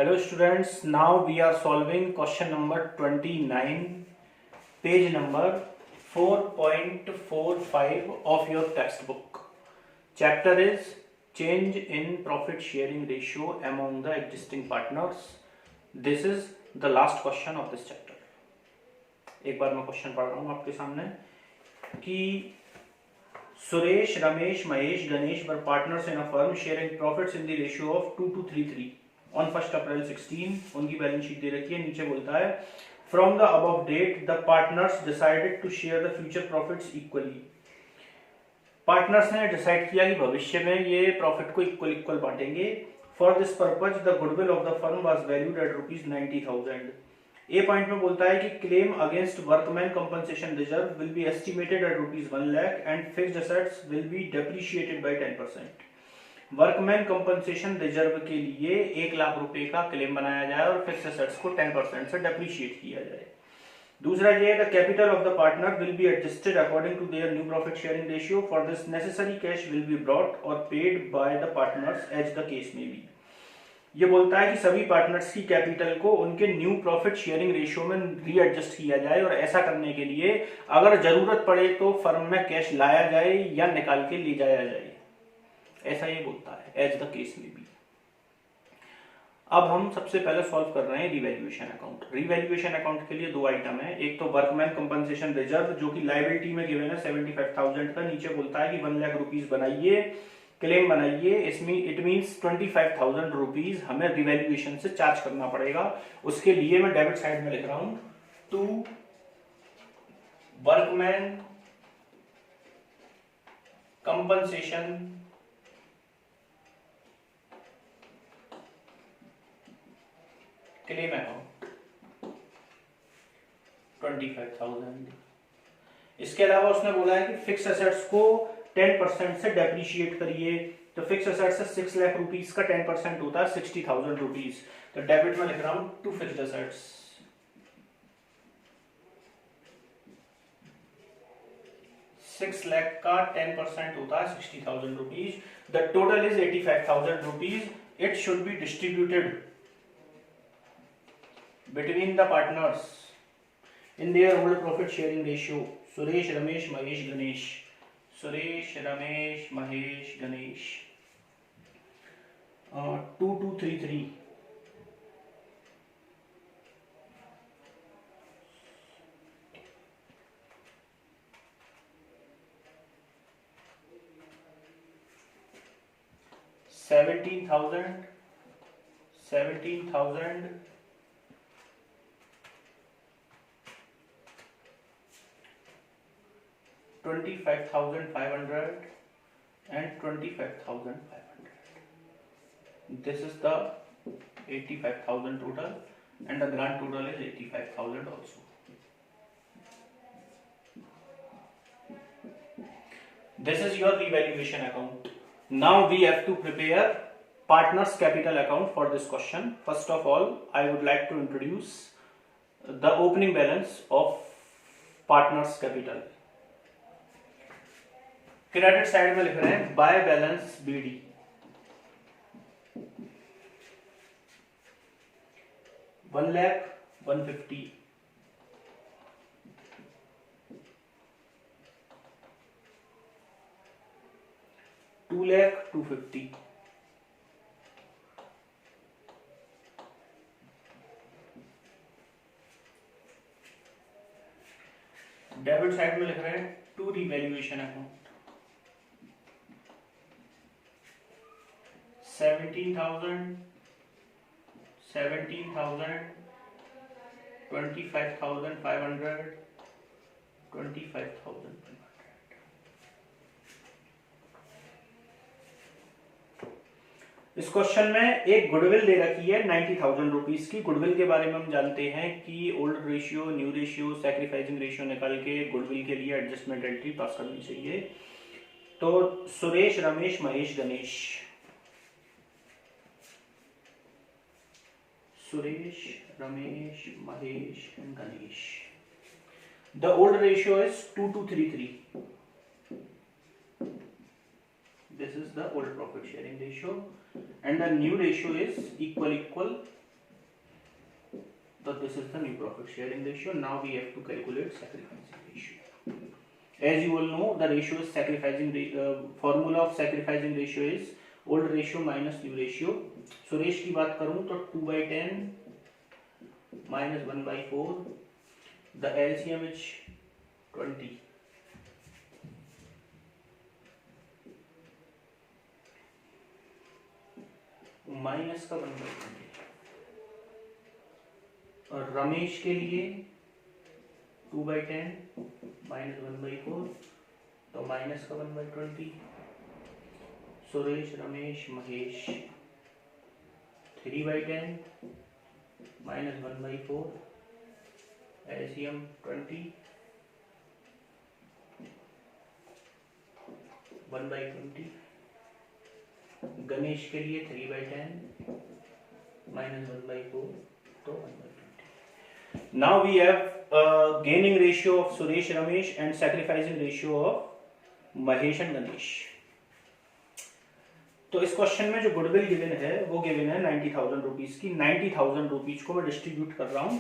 Hello students, now we are solving question number 29, page number 4.45 of your textbook. Chapter is change in profit sharing ratio among the existing partners. This is the last question of this chapter. एक बार मैं question पढ़ रहा हूँ आपके सामने कि Suresh, Ramesh, Mahesh, Ganesh were partners in a firm sharing profits in the ratio of 2:3:3 on 1st April 16. उनकी balance sheet दे रखी है, नीचे बोलता है from the above date the partners decided to share the future profits equally. Partners ने डिसाइड किया कि भविष्य में ये प्रॉफिट को इक्वल बांटेंगे. For this purpose the goodwill of the firm was valued at ₹90,000. A point में बोलता है कि claim against workman compensation reserve will be estimated at ₹1 lakh and fixed assets will be depreciated by 10%. Workman compensation reserve के लिए 1 लाख रुपए का claim बनाया जाए और फिक्स्ड एसेट्स को 10% से डेप्रिशिएट किया जाए. दूसरा ये the capital of the partner will be adjusted according to their new profit sharing ratio. For this necessary cash will be brought और paid by the partners as the case may be. ये बोलता है कि सभी partners की capital को उनके new profit sharing ratio में रीएडजस्ट किया जाए और ऐसा करने के लिए अगर जरूरत पड़े तो फर्म में कैश लाया जाए या निकाल के ले जाया जाए, ऐसा ये बोलता है as the case may B. अब हम सबसे पहले सॉल्व कर रहे हैं रिवैल्यूएशन अकाउंट. रिवैल्यूएशन अकाउंट के लिए दो आइटम है. एक तो वर्कमैन कंपनसेशन रिजर्व जो कि लायबिलिटी में गिवन है 75,000 का. नीचे बोलता है कि 1 लाख रुपीज बनाइए, क्लेम बनाइए. इसमें इट मींस 25,000 रुपीज हमें रिवैल्यूएशन से चार्ज करना पड़ेगा. उसके लिए मैं डेबिट साइड में लिख रहा हूं to workman compensation claim account 25,000. इसके अलावा उसने बोला है कि फिक्स एसेट्स को 10% से डेप्रिशिएट करिए. तो फिक्स एसेट्स से 6 लाख रुपीस का 10% होता है 60,000 रुपीज. तो डेबिट में लिख रहा हूं टू फिक्स्ड एसेट्स 6 लाख का 10% होता है 60,000 rupees. The total is 85,000 rupees. It should be distributed between the partners in their old profit sharing ratio. Suresh, Ramesh, Mahesh, Ganesh. Suresh, Ramesh, Mahesh, Ganesh. 2:3:3. $17,000 $25,500 and $25,500. This is the 85,000 total and the grand total is 85,000 also. This is your revaluation account. Now we have to prepare partners capital account for this question. First of all, I would like to introduce the opening balance of partners capital. Credit side में लिख रहे हैं by balance BD. $1,50,000 $2,250,000 debit side में लिख रहे हैं to revaluation account 17,000 $25,500 $25,500. इस question में एक गुडविल दे रखी है 90,000 रुपीज की. गुडविल के बारे में हम जानते हैं कि old ratio, new ratio, sacrificing ratio निकाल के गुडविल के लिए एडजस्टमेंट एंट्री पास करनी चाहिए. तो Suresh, Ramesh, Mahesh, Ganesh. Suresh, Ramesh, Mahesh and Ganesh. The old ratio is 2:3:3. This is the old profit sharing ratio and the new ratio is equal So this is the new profit sharing ratio. Now we have to calculate sacrificing ratio. As you all know, the ratio is sacrificing formula of sacrificing ratio is old ratio minus new ratio. Suresh की बात करूं तो 2/10 minus 1/4. The LCM is 20. Minus का 1/20. और रमेश के लिए 2/10 minus 1/4, तो minus का 1/20. Suresh, Ramesh, Mahesh 3/10 minus 1/4, LCM 20, 1/20. गणेश के लिए 3/10 minus 1/4, तो 1/20. Now we have gaining ratio of Suresh, Ramesh and sacrificing ratio of Mahesh and Ganesh. तो इस क्वेश्चन में जो गुडविल गिवन है वो गिवन है 90,000 रुपीज की. 90,000 रुपीज को मैं डिस्ट्रीब्यूट कर रहा हूं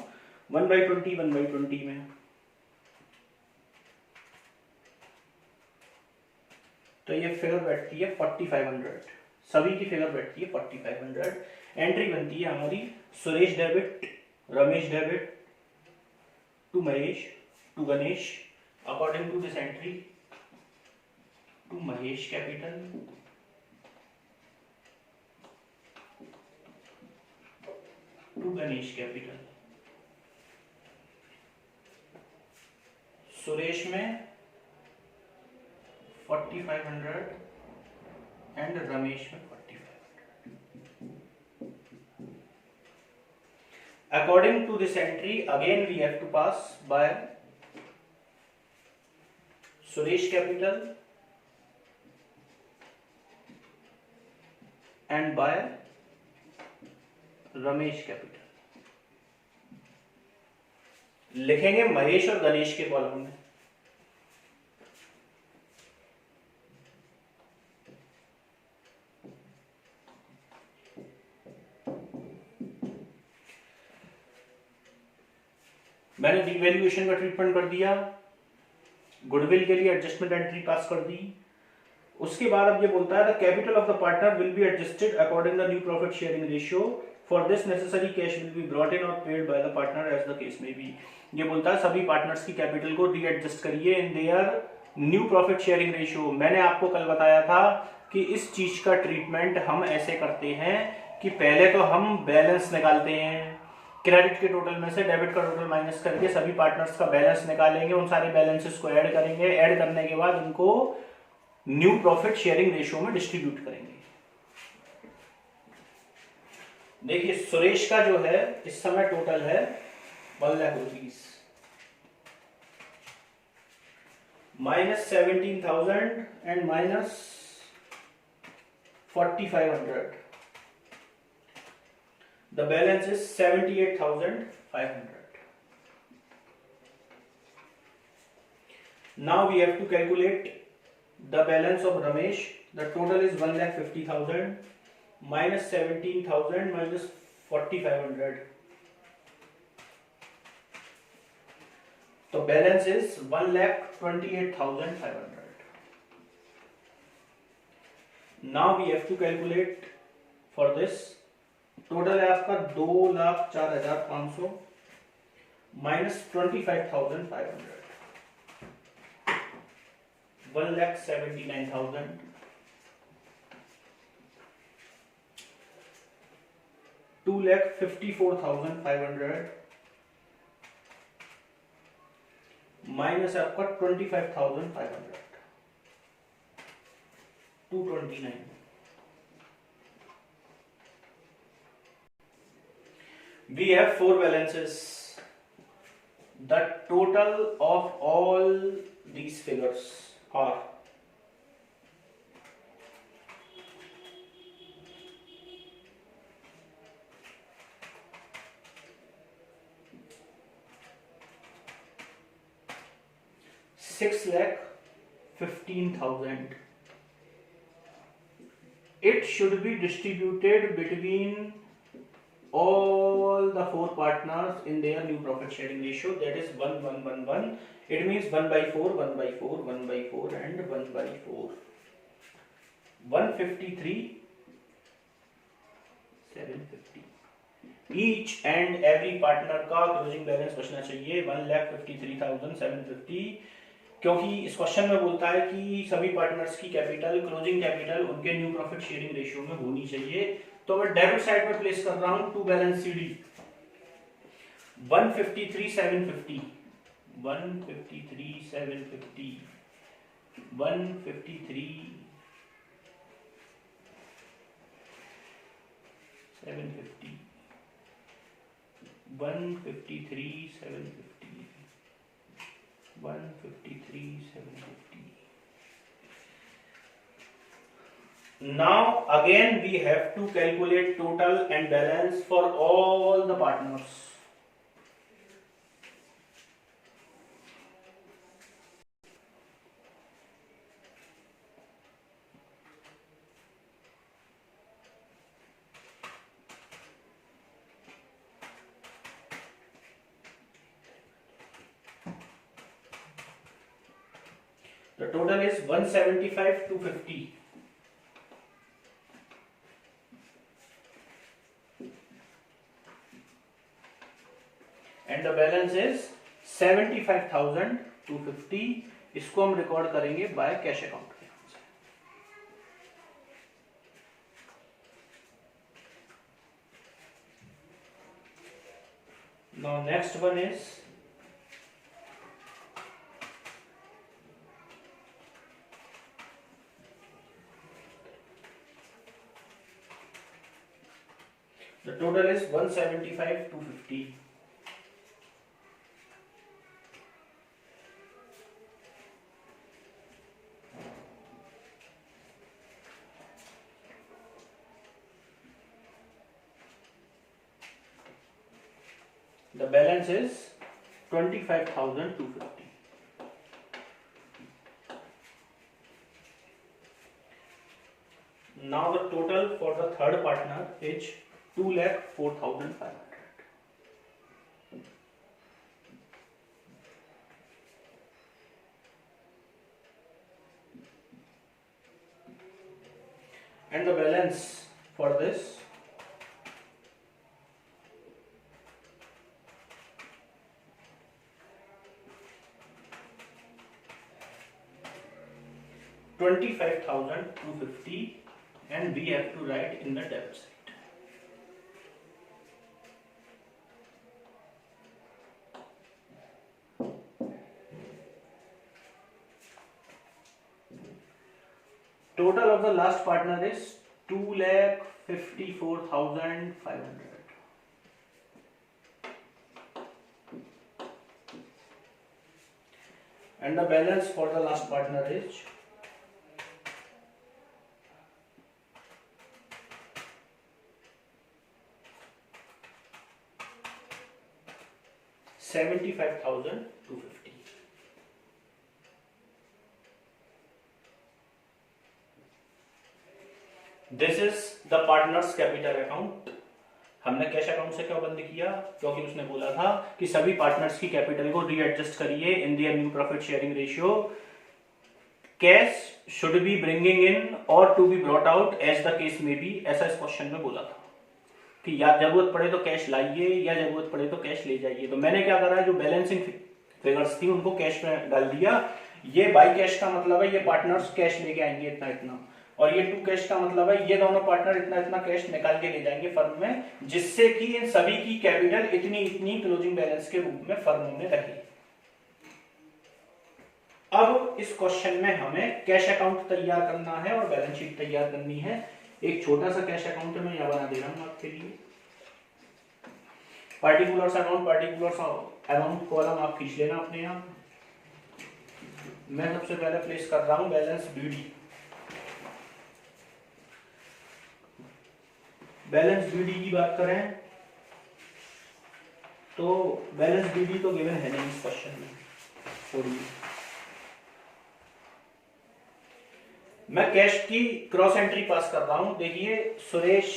1/20 1/20 में. तो ये फिगर बैठती है 4500. सभी की फिगर बैठती है 4500. एंट्री बनती है हमारी Suresh debit, Ramesh debit to Mahesh to Ganesh. According to this entry to Mahesh capital to Ganesh capital. Suresh में 4500 एंड रमेश में 4500. According to this entry again we have to pass by Suresh capital and by Ramesh capital. लिखेंगे महेश और गणेश के कॉलम में. मैंने डिवैल्यूएशन का ट्रीटमेंट कर दिया, गुडविल के लिए एडजस्टमेंट एंट्री पास कर दी. उसके बाद अब ये बोलता है the capital of the partner will be adjusted according the new profit sharing ratio. For this necessary cash will be brought in और paid by the partner as the case may be. ये बोलता है सभी partners की capital को readjust करिए in their new profit sharing ratio. मैंने आपको कल बताया था कि इस चीज का ट्रीटमेंट हम ऐसे करते हैं कि पहले तो हम बैलेंस निकालते हैं, क्रेडिट के टोटल में से डेबिट का टोटल माइनस करके सभी पार्टनर्स का बैलेंस निकालेंगे, उन सारे बैलेंसेस को ऐड करेंगे, ऐड करने के बाद उनको न्यू प्रॉफिट शेयरिंग रेशियो में डिस्ट्रीब्यूट करेंगे. देखिए सुरेश का जो है इस समय टोटल है 1 lakh rupees minus 17,000 and minus 4,500. The balance is 78,500. Now we have to calculate the balance of Ramesh. The total is 1,50,000 minus 17,000 minus 4,500. So balance is 1,28,500. Now we have to calculate for this. Total है आपका 2,04,500 minus 25,500, 1,79,000 2,54,500 minus आपका 25,500 229. We have 4 balances. The total of all these figures are 6,15,000. It should be distributed between all the the four partners in their new profit sharing ratio, that is 1 1 1 1. It means 1 by 4, 1 by 4, 1 by 4 and 1 by 4. 153 750. Each and every partner का closing balance बचना चाहिए 1,53,750, क्योंकि इस question में बोलता है कि सभी पार्टनर्स की कैपिटल, क्लोजिंग कैपिटल उनके न्यू प्रॉफिट शेयरिंग रेशियो में होनी चाहिए। तो मैं डेबिट साइड में प्लेस कर रहा हूं to balance CD 153,750, 153,750, 153,750, 153,750, 153,750. Now again we have to calculate total and balance for all the partners. The total is 175,250. And the balance is 75,250. इसको हम रिकॉर्ड करेंगे बाय कैश अकाउंट के नाम से। Now next one is the total is 175,250. The balance is 25,250. Now the total for the third partner is 2,04,500. And the balance for this 25,250, and we have to write in the debit side. Total of the last partner is 2,54,500. And the balance for the last partner is 75,250. This is the partners capital account. हमने cash account से क्यों बंद किया? क्योंकि उसने बोला था कि सभी पार्टनर्स की कैपिटल को रीएडजस्ट करिए in their new profit sharing ratio. Cash should be bringing in और to be brought out as the case may be, ऐसा इस क्वेश्चन में बोला था कि या जरूरत पड़े तो कैश लाइए या जरूरत पड़े तो कैश ले जाइए. तो मैंने क्या करा, जो बैलेंसिंग फिगर्स थी उनको कैश में डाल दिया. ये बाई कैश का मतलब है ये पार्टनर्स कैश लेके आएंगे इतना इतना, और ये टू कैश का मतलब है ये दोनों पार्टनर इतना इतना कैश निकाल के ले जाएंगे फर्म में, जिससे कि इन सभी की कैपिटल इतनी इतनी क्लोजिंग बैलेंस के रूप में फर्म में रहे. अब इस क्वेश्चन में हमें कैश अकाउंट तैयार करना है और बैलेंस शीट तैयार करनी है. एक छोटा सा कैश अकाउंट मैं यहां बना दे रहा हूं आपके लिए. पार्टिकुलर्स अमाउंट कॉलम आप खींच लेना अपने यहां. मैं सबसे पहले प्लेस कर रहा हूं बैलेंस बीडी. बैलेंस बीडी की बात करें तो बैलेंस बीडी तो गिवन है नहीं इस क्वेश्चन में. मैं कैश की क्रॉस एंट्री पास कर रहा हूं. देखिए सुरेश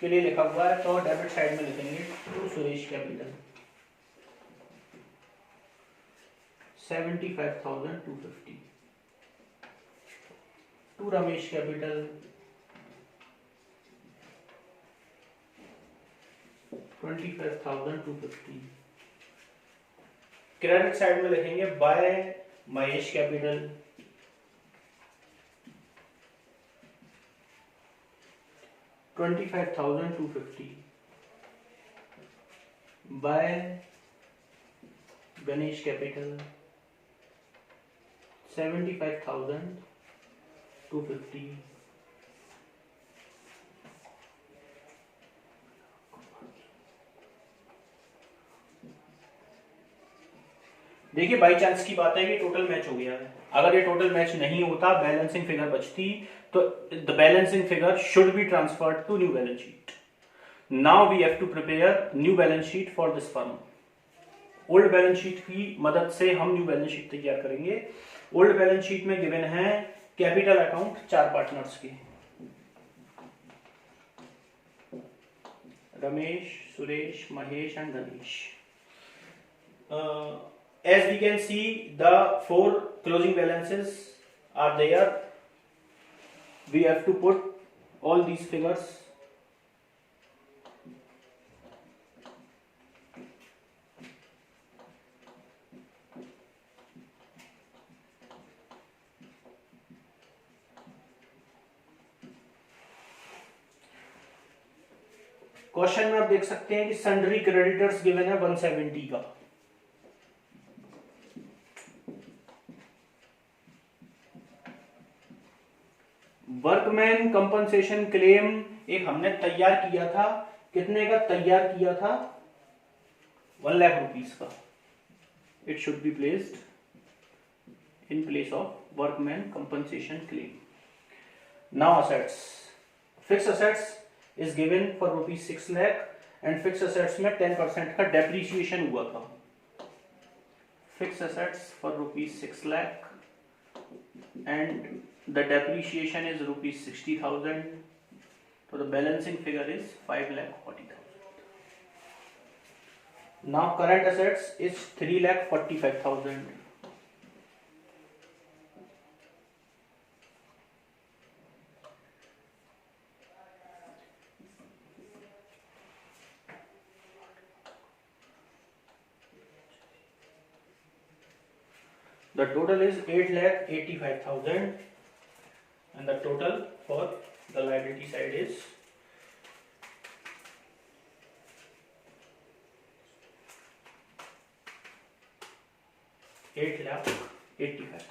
के लिए लिखा हुआ है, तो डेबिट साइड में लिखेंगे to Suresh capital 75,250, to Ramesh capital 25,250। Credit side में लिखेंगे by Mahesh capital 25,250, by Ganesh capital 75,250, देखिए बाई चांस की बात है कि टोटल मैच हो गया है। अगर ये टोटल मैच नहीं होता, बैलेंसिंग फिगर बचती, तो the balancing figure should be transferred to new balance sheet. Now we have to prepare new balance sheet for this firm. Old balance sheet की मदद से हम न्यू बैलेंस शीट तैयार करेंगे। ओल्ड बैलेंस शीट में given है capital account 4 partners के, Ramesh, Suresh, Mahesh and Ganesh. As we can see, the 4 closing balances are there. We have to put all these figures. Question में आप देख सकते हैं कि सन्ड्री क्रेडिटर्स गिवन है 170 का। वर्कमैन कंपनसेशन क्लेम एक हमने तैयार किया था, कितने का तैयार किया था? 1 लाख रुपीस का। It should be placed in place of workman compensation claim. Now assets, fix assets is given for ₹6 lakh and fix assets में 10% का डेप्रीशिएशन हुआ था। Fix assets for ₹6 lakh and the depreciation is ₹60,000, so the balancing figure is 5,40,000. Now current assets is 3,45,000. The total is 8,85,000 and the total for the liability side is 8,85,000.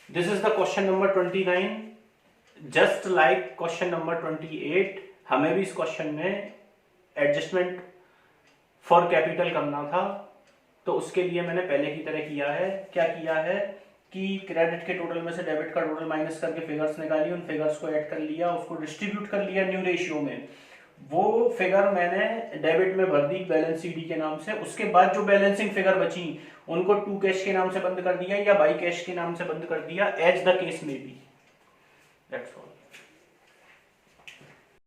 This is the question number 29. Just like question number 28, हमें भी इस question में adjustment for capital करना था, तो उसके लिए मैंने पहले की तरह किया है। क्या किया है कि क्रेडिट के टोटल में से डेबिट का टोटल माइनस करके फिगर्स निकाली, उन फिगर्स को ऐड कर लिया, उसको डिस्ट्रीब्यूट कर लिया न्यू रेशियो में। वो फिगर मैंने डेबिट में भर दी बैलेंस सीडी के नाम से। उसके बाद जो बैलेंसिंग फिगर बची उनको टू कैश के नाम से बंद कर दिया या बाई कैश के नाम से बंद कर दिया, as the case may B. That's all.